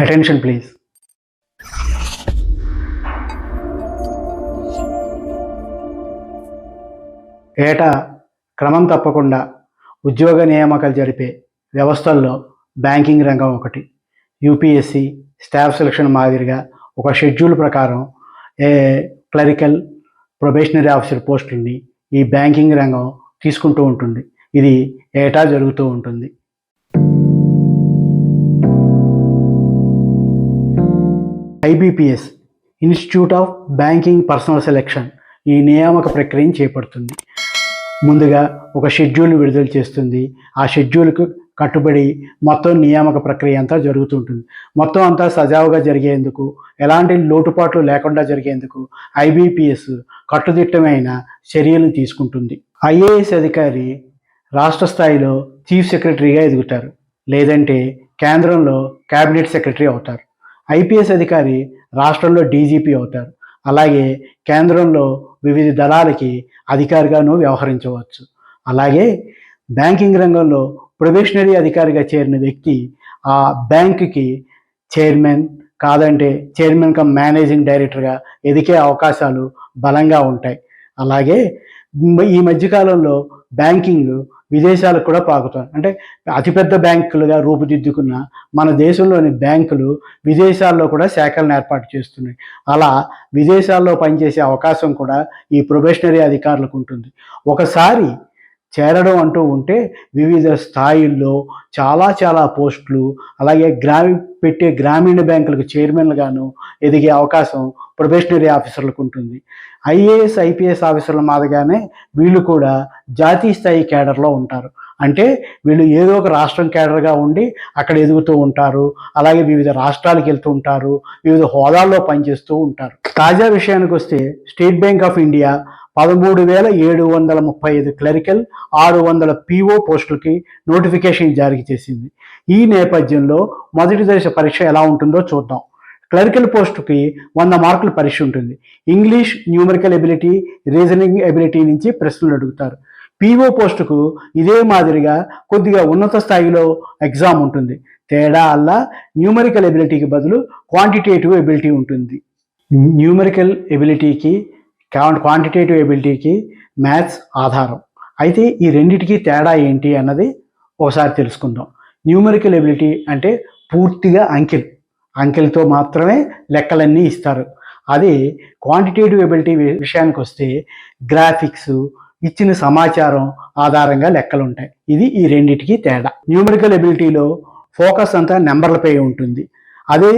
Attention please. ఏటా క్రమం తప్పకుండా ఉద్యోగ నియామకాలు జరిపే వ్యవస్థల్లో బ్యాంకింగ్ రంగం ఒకటి. యూపీఎస్సి స్టాఫ్ సెలక్షన్ మాదిరిగా ఒక షెడ్యూల్ ప్రకారం క్లరికల్ ప్రొబేషనరీ ఆఫీసర్ పోస్టుల్ని ఈ బ్యాంకింగ్ రంగం తీసుకుంటూ ఉంటుంది. ఇది ఏటా జరుగుతూ ఉంటుంది. IBPS institute of banking personal selection ఈ నియామక ప్రక్రియను చేపడుతుంది. ముందుగా ఒక షెడ్యూల్ విడుదల చేస్తుంది. ఆ షెడ్యూల్కు కట్టుబడి మొత్తం నియామక ప్రక్రియ అంతా జరుగుతుంటుంది. మొత్తం అంతా సజావుగా జరిగేందుకు, ఎలాంటి లోటుపాట్లు లేకుండా జరిగేందుకు ఐబీపీఎస్ కట్టుదిట్టమైన చర్యలు తీసుకుంటుంది. ఐఏఎస్ అధికారి రాష్ట్ర స్థాయిలో చీఫ్ సెక్రటరీగా ఎదుగుతారు, లేదంటే కేంద్రంలో క్యాబినెట్ సెక్రటరీ అవుతారు. ఐపీఎస్ అధికారి రాష్ట్రంలో డీజీపీ అవుతారు, అలాగే కేంద్రంలో వివిధ దళాలకి అధికారిగాను వ్యవహరించవచ్చు. అలాగే బ్యాంకింగ్ రంగంలో ప్రొబేషనరీ అధికారిగా చేరిన వ్యక్తి ఆ బ్యాంకుకి చైర్మన్, కాదంటే చైర్మన్ కమ్ మేనేజింగ్ డైరెక్టర్గా ఎదిగే అవకాశాలు బలంగా ఉంటాయి. అలాగే ఈ మధ్యకాలంలో బ్యాంకింగ్ విదేశాలకు కూడా పాకుతాయి. అంటే అతిపెద్ద బ్యాంకులుగా రూపుదిద్దుకున్న మన దేశంలోని బ్యాంకులు విదేశాల్లో కూడా శాఖలను ఏర్పాటు చేస్తున్నాయి. అలా విదేశాల్లో పనిచేసే అవకాశం కూడా ఈ ప్రొబేషనరీ అధికారులకు ఉంటుంది. ఒకసారి చేరడం అంటూ ఉంటే వివిధ స్థాయిల్లో చాలా పోస్టులు, అలాగే గ్రామీణ బ్యాంకులకు చైర్మన్లుగాను ఎదిగే అవకాశం ప్రొబేషనరీ ఆఫీసర్లకు ఉంటుంది. ఐఏఎస్ ఐపీఎస్ ఆఫీసర్ల మాదిరిగానే వీళ్ళు కూడా జాతీయ స్థాయి కేడర్లో ఉంటారు. అంటే వీళ్ళు ఏదో ఒక రాష్ట్రం కేడర్గా ఉండి అక్కడ ఎదుగుతూ ఉంటారు, అలాగే వివిధ రాష్ట్రాలకు వెళ్తూ ఉంటారు, వివిధ హోదాల్లో పనిచేస్తూ ఉంటారు. తాజా విషయానికి వస్తే state bank of India 13,735 clerical, 600 PO పోస్టులకి నోటిఫికేషన్ జారీ చేసింది. ఈ నేపథ్యంలో మొదటి దశ పరీక్ష ఎలా ఉంటుందో చూద్దాం. క్లరికల్ పోస్టుకి 100 మార్కుల పరీక్ష ఉంటుంది. English, numerical ability, reasoning ability నుంచి ప్రశ్నలు అడుగుతారు. పీఓ పోస్టుకు ఇదే మాదిరిగా కొద్దిగా ఉన్నత స్థాయిలో ఎగ్జామ్ ఉంటుంది. తేడా అల్లా న్యూమరికల్ ఎబిలిటీకి బదులు క్వాంటిటేటివ్ ఎబిలిటీ ఉంటుంది. న్యూమరికల్ ఎబిలిటీకి, క్వాంటిటేటివ్ ఎబిలిటీకి మ్యాథ్స్ ఆధారం. అయితే ఈ రెండిటికి తేడా ఏంటి అన్నది ఒకసారి తెలుసుకుందాం. న్యూమరికల్ ఎబిలిటీ అంటే పూర్తిగా అంకెలతో మాత్రమే లెక్కలన్నీ ఇస్తారు. అది క్వాంటిటేటివ్ ఎబిలిటీ విషయానికి వస్తే గ్రాఫిక్స్, ఇచ్చిన సమాచారం ఆధారంగా లెక్కలు ఉంటాయి. ఇది ఈ రెండిటికి తేడా. న్యూమరికల్ ఎబిలిటీలో ఫోకస్ అంతా నెంబర్లపై ఉంటుంది. అదే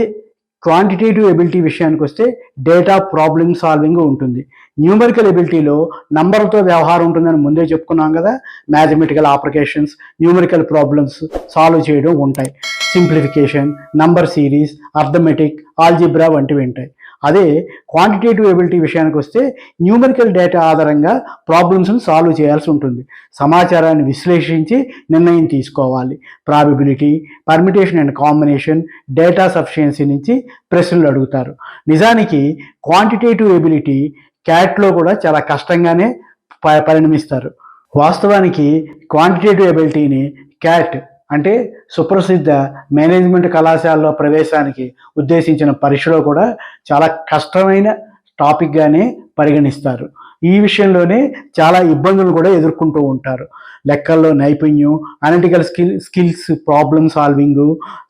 క్వాంటిటేటివ్ ఎబిలిటీ విషయానికి వస్తే డేటా, ప్రాబ్లమ్ సాల్వింగ్ ఉంటుంది. న్యూమరికల్ ఎబిలిటీలో నంబర్లతో వ్యవహారం ఉంటుందని ముందే చెప్పుకున్నాం కదా. Mathematical operations, numerical problems solve చేయడం ఉంటాయి. Simplification, number series, arithmetic, algebra వంటివి ఉంటాయి. అదే క్వాంటిటేటివ్ ఎబిలిటీ విషయానికి వస్తే న్యూమరికల్ డేటా ఆధారంగా ప్రాబ్లమ్స్ను సాల్వ్ చేయాల్సి ఉంటుంది. సమాచారాన్ని విశ్లేషించి నిర్ణయం తీసుకోవాలి. Probability, permutation and combination, data sufficiency నుంచి ప్రశ్నలు అడుగుతారు. నిజానికి క్వాంటిటేటివ్ ఎబిలిటీ క్యాట్లో కూడా చాలా కష్టంగానే పరిణమిస్తారు. వాస్తవానికి క్వాంటిటేటివ్ ఎబిలిటీని క్యాట్ అంటే సుప్రసిద్ధ మేనేజ్మెంట్ కళాశాలలో ప్రవేశానికి ఉద్దేశించిన పరీక్షలో కూడా చాలా కష్టమైన టాపిక్గానే పరిగణిస్తారు. ఈ విషయంలోనే చాలా ఇబ్బందులు కూడా ఎదుర్కొంటూ ఉంటారు. లెక్కల్లో నైపుణ్యం, అనలిటికల్ స్కిల్స్, ప్రాబ్లమ్ సాల్వింగ్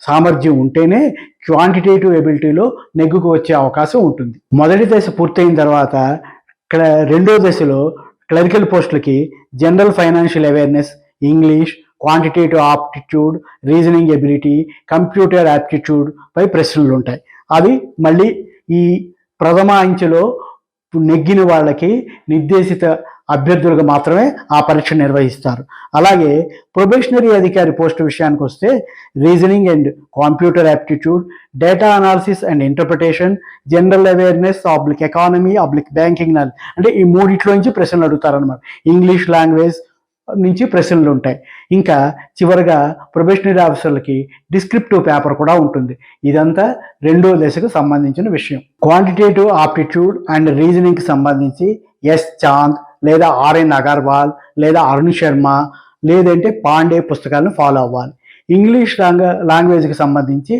సామర్థ్యం ఉంటేనే క్వాంటిటేటివ్ ఎబిలిటీలో నెగ్గుకు వచ్చే అవకాశం ఉంటుంది. మొదటి దశ పూర్తయిన తర్వాత రెండో దశలో క్లరికల్ పోస్టులకి general financial awareness, English, quantitative aptitude, reasoning ability, computer aptitude పై ప్రశ్నలు ఉంటాయి. అవి మళ్ళీ ఈ ప్రథమ అంచెలో నెగ్గిన వాళ్ళకి నిర్దేశిత అభ్యర్థులకు మాత్రమే ఆ పరీక్ష నిర్వహిస్తారు. అలాగే ప్రొబేషనరీ అధికారి పోస్టు విషయానికి వస్తే reasoning and computer aptitude, data analysis and interpretation, general awareness, oblique economy, oblique banking knowledge, అంటే ఈ మూడిట్లో నుంచి ప్రశ్నలు అడుగుతారనమాట. ఇంగ్లీష్ లాంగ్వేజ్ నుంచి ప్రశ్నలు ఉంటాయి. ఇంకా చివరిగా ప్రొబేషనరీ ఆఫీసర్లకి డిస్క్రిప్టివ్ పేపర్ కూడా ఉంటుంది. ఇదంతా రెండో దశకు సంబంధించిన విషయం. క్వాంటిటేటివ్ ఆప్టిట్యూడ్ అండ్ రీజనింగ్కి సంబంధించి ఎస్ చాంద్ లేదా ఆర్ఎన్ అగర్వాల్ లేదా అరుణ్ శర్మ లేదంటే పాండే పుస్తకాలను ఫాలో అవ్వాలి. ఇంగ్లీష్ లాంగ్వేజ్కి సంబంధించి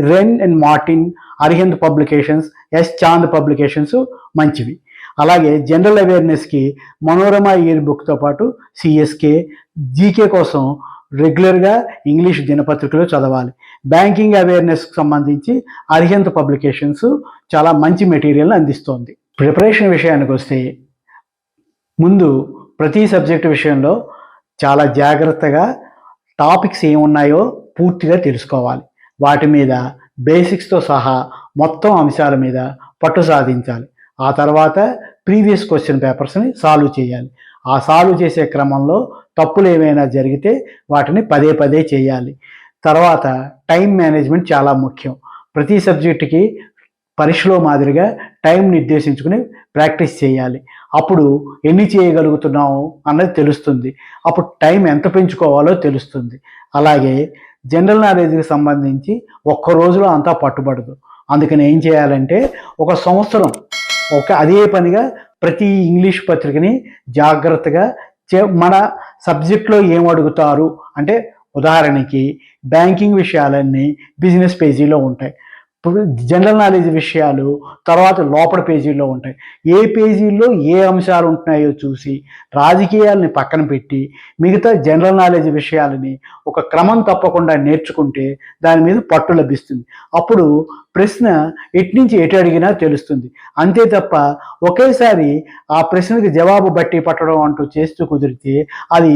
Wren and Martin, Arihant publications, S Chand publications మంచివి. అలాగే జనరల్ అవేర్నెస్కి మనోరమ ఇయర్ బుక్తో పాటు సిఎస్కే, జీకే కోసం రెగ్యులర్గా ఇంగ్లీష్ దినపత్రికలు చదవాలి. బ్యాంకింగ్ అవేర్నెస్కి సంబంధించి అరిహంత్ పబ్లికేషన్స్ చాలా మంచి మెటీరియల్ని అందిస్తోంది. ప్రిపరేషన్ విషయానికి వస్తే ముందు ప్రతి సబ్జెక్టు విషయంలో చాలా జాగ్రత్తగా టాపిక్స్ ఏమున్నాయో పూర్తిగా తెలుసుకోవాలి. వాటి మీద బేసిక్స్తో సహా మొత్తం అంశాల మీద పట్టు సాధించాలి. ఆ తర్వాత ప్రీవియస్ క్వశ్చన్ పేపర్స్ని సాల్వ్ చేయాలి. ఆ సాల్వ్ చేసే క్రమంలో తప్పులు ఏమైనా జరిగితే వాటిని పదే పదే చేయాలి. తర్వాత టైం మేనేజ్మెంట్ చాలా ముఖ్యం. ప్రతి సబ్జెక్టుకి పరీక్షలో మాదిరిగా టైం నిర్దేశించుకుని ప్రాక్టీస్ చేయాలి. అప్పుడు ఎన్ని చేయగలుగుతున్నాము అన్నది తెలుస్తుంది. అప్పుడు టైం ఎంత పెంచుకోవాలో తెలుస్తుంది. అలాగే జనరల్ నాలెడ్జ్కి సంబంధించి ఒక్క రోజులో అంతా పట్టుబడదు. అందుకని ఏం చేయాలంటే ఒక సంవత్సరం అదే పనిగా ప్రతి ఇంగ్లీష్ పత్రికని జాగ్రత్తగా మన సబ్జెక్ట్లో ఏం అడుగుతారు అంటే, ఉదాహరణకి బ్యాంకింగ్ విషయాలన్నీ బిజినెస్ పేజీలో ఉంటాయి. జనరల్ నాలెడ్జ్ విషయాలు తర్వాత లోపల పేజీల్లో ఉంటాయి. ఏ పేజీల్లో ఏ అంశాలు ఉంటున్నాయో చూసి రాజకీయాలని పక్కన పెట్టి మిగతా జనరల్ నాలెడ్జ్ విషయాలని ఒక క్రమం తప్పకుండా నేర్చుకుంటే దాని మీద పట్టు లభిస్తుంది. అప్పుడు ప్రశ్న ఎట్నుంచి ఎటు అడిగినా తెలుస్తుంది. అంతే తప్ప ఒకేసారి ఆ ప్రశ్నకి జవాబు బట్టి పట్టడం అంటూ చేస్తూ కుదిరితే అది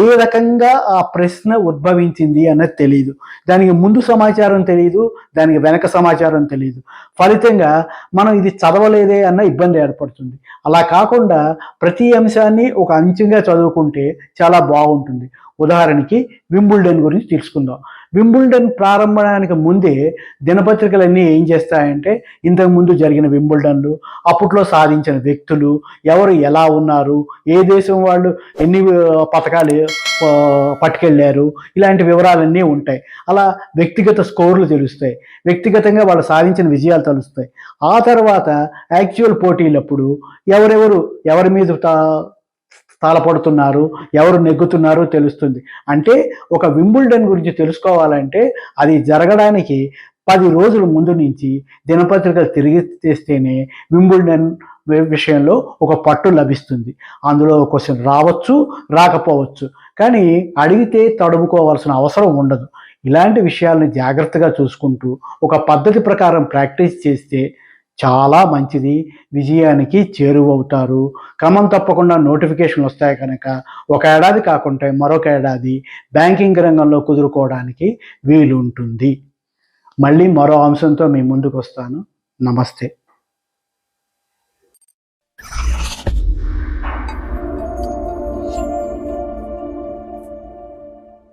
ఏ రకంగా ఆ ప్రశ్న ఉద్భవించింది అన్నది తెలియదు. దానికి ముందు సమాచారం తెలియదు, దానికి వెనక సమాచారం తెలియదు. ఫలితంగా మనం ఇది చదవలేదే అన్న ఇబ్బంది ఏర్పడుతుంది. అలా కాకుండా ప్రతి అంశాన్ని ఒక అంచెగా చదువుకుంటే చాలా బాగుంటుంది. ఉదాహరణకి వింబుల్డన్ గురించి తెలుసుకుందాం. వింబుల్డన్ ప్రారంభానికి ముందే దినపత్రికలన్నీ ఏం చేస్తాయంటే ఇంతకుముందు జరిగిన వింబుల్డన్లు, అప్పట్లో సాధించిన వ్యక్తులు, ఎవరు ఎలా ఉన్నారు, ఏ దేశం వాళ్ళు ఎన్ని పథకాలు పట్టుకెళ్ళారు, ఇలాంటి వివరాలన్నీ ఉంటాయి. అలా వ్యక్తిగత స్కోర్లు తెలుస్తాయి, వ్యక్తిగతంగా వాళ్ళు సాధించిన విజయాలు తెలుస్తాయి. ఆ తర్వాత యాక్చువల్ పోటీలప్పుడు ఎవరి మీద తాళపడుతున్నారు, ఎవరు నెగ్గుతున్నారో తెలుస్తుంది. అంటే ఒక వింబుల్డన్ గురించి తెలుసుకోవాలంటే అది జరగడానికి 10 రోజుల ముందు నుంచి దినపత్రికలు తిరిగి తెస్తేనే వింబుల్డన్ విషయంలో ఒక పట్టు లభిస్తుంది. అందులో క్వశ్చన్ రావచ్చు, రాకపోవచ్చు, కానీ అడిగితే తడుముకోవాల్సిన అవసరం ఉండదు. ఇలాంటి విషయాలను జాగ్రత్తగా చూసుకుంటూ ఒక పద్ధతి ప్రకారం ప్రాక్టీస్ చేస్తే చాలా మంచిది. విజయానికి చేరువవుతారు. క్రమం తప్పకుండా నోటిఫికేషన్లు వస్తాయి కనుక ఒక ఏడాది కాకుంటే మరొక ఏడాది బ్యాంకింగ్ రంగంలో కుదురుకోవడానికి వీలుంటుంది. మళ్ళీ మరో అంశంతో మీ ముందుకు వస్తాను. నమస్తే.